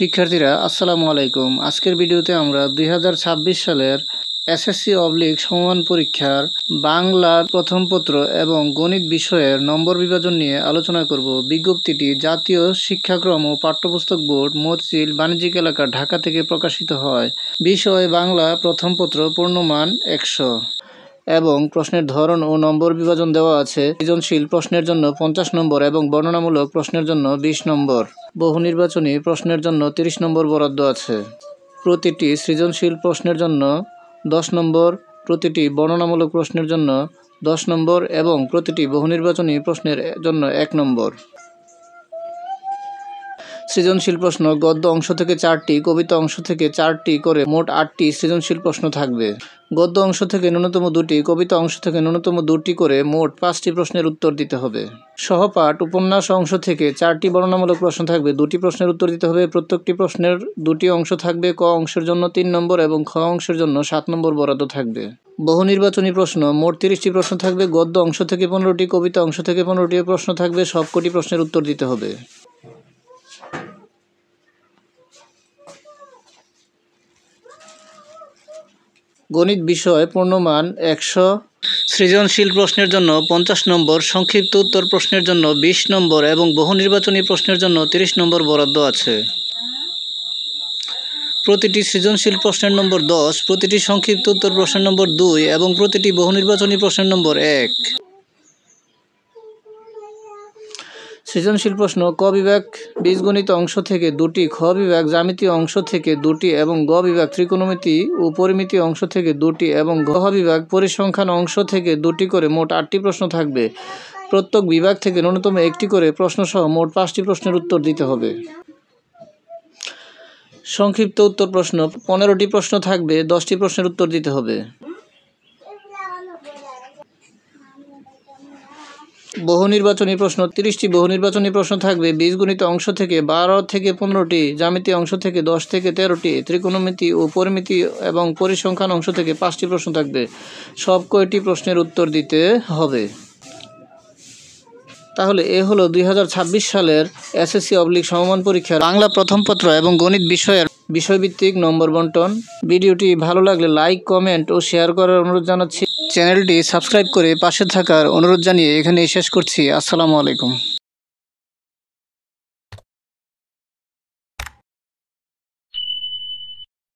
শিক্ষার্থীরা আসসালামু আলাইকুম। আজকের ভিডিওতে আমরা 2026 সালের এসএসসি সমমান পরীক্ষার বাংলার প্রথম পত্র এবং গণিত বিষয়ের নম্বর বিভাজন নিয়ে আলোচনা করব। বিজ্ঞপ্তিটি জাতীয় শিক্ষাক্রম ও পাঠ্যপুস্তক বোর্ড মতিঝিল বাণিজ্যিক এলাকা ঢাকা থেকে প্রকাশিত হয়। বিষয় বাংলা প্রথম পত্র, পূর্ণমান 100 এবং প্রশ্নের ধরন ও নম্বর বিভাজন দেওয়া আছে। সৃজনশীল প্রশ্নের জন্য 50 নম্বর এবং বর্ণনামূলক প্রশ্নের জন্য 20 নম্বর। বহু নির্বাচনী প্রশ্নের জন্য 30 নম্বর বরাদ্দ আছে। প্রতিটি সৃজনশীল প্রশ্নের জন্য 10 নম্বর, প্রতিটি বর্ণনামূলক প্রশ্নের জন্য 10 নম্বর এবং প্রতিটি বহু নির্বাচনী প্রশ্নের জন্য 1 নম্বর। সৃজনশীল প্রশ্ন গদ্য অংশ থেকে 4টি, কবিতা অংশ থেকে 4টি করে মোট 8টি সৃজনশীল প্রশ্ন থাকবে। গদ্য অংশ থেকে ন্যূনতম 2টি, কবিতা অংশ থেকে ন্যূনতম 2টি করে মোট 5টি প্রশ্নের উত্তর দিতে হবে। সহপাঠ উপন্যাস অংশ থেকে 4টি বর্ণনামূলক প্রশ্ন থাকবে, 2টি প্রশ্নের উত্তর দিতে হবে। প্রত্যেকটি প্রশ্নের 2টি অংশ থাকবে। ক অংশের জন্য 3 নম্বর এবং খ অংশের জন্য 7 নম্বর বরাদ্দ থাকবে। বহু নির্বাচনী প্রশ্ন মোট 30টি প্রশ্ন থাকবে। গদ্য অংশ থেকে 15টি, কবিতা অংশ থেকে 15টি প্রশ্ন থাকবে। সবকটি প্রশ্নের উত্তর দিতে হবে। গণিত বিষয় পূর্ণমান 100। সৃজনশীল প্রশ্নের জন্য 50 নম্বর, সংক্ষিপ্ত উত্তর প্রশ্নের জন্য 20 নম্বর এবং বহু নির্বাচনী প্রশ্নের জন্য 30 নম্বর বরাদ্দ আছে। প্রতিটি সৃজনশীল প্রশ্নের নম্বর 10, প্রতিটি সংক্ষিপ্ত উত্তর প্রশ্নের নম্বর 2 এবং প্রতিটি বহু নির্বাচনী প্রশ্নের নম্বর 1। সৃজনশীল প্রশ্ন ক বিভাগ বীজগণিত অংশ থেকে 2টি, খ বিভাগ জ্যামিতি অংশ থেকে 2টি এবং গ বিভাগ ত্রিকোণমিতি ও পরিমিতি অংশ থেকে 2টি এবং ঘ বিভাগ পরিসংখ্যান অংশ থেকে 2টি করে মোট 8টি প্রশ্ন থাকবে। প্রত্যেক বিভাগ থেকে ন্যূনতম 1টি করে প্রশ্নসহ মোট 5টি প্রশ্নের উত্তর দিতে হবে। সংক্ষিপ্ত উত্তর প্রশ্ন 15টি প্রশ্ন থাকবে, 10টি প্রশ্নের উত্তর দিতে হবে। বহু নির্বাচনী প্রশ্ন 30টি বহু নির্বাচনী প্রশ্ন থাকবে। বীজগণিত অংশ থেকে 12 থেকে 15টি, জ্যামিতি অংশ থেকে 10 থেকে 13টি, ত্রিকোণমিতি ও পরিমিতি এবং পরিসংখ্যান অংশ থেকে 5টি প্রশ্ন থাকবে। সব কয়টি প্রশ্নের উত্তর দিতে হবে। তাহলে এ হলো 2026 সালের এসএসসি সমমান পরীক্ষার বাংলা প্রথম পত্র এবং গণিত বিষয়ের বিষয়ভিত্তিক নম্বর বন্টন। ভিডিওটি ভালো লাগলে লাইক, কমেন্ট ও শেয়ার করার অনুরোধ জানাচ্ছি। চ্যানেলটি সাবস্ক্রাইব করে পাশে থাকার অনুরোধ জানিয়ে এখানেই শেষ করছি। আসসালামু আলাইকুম।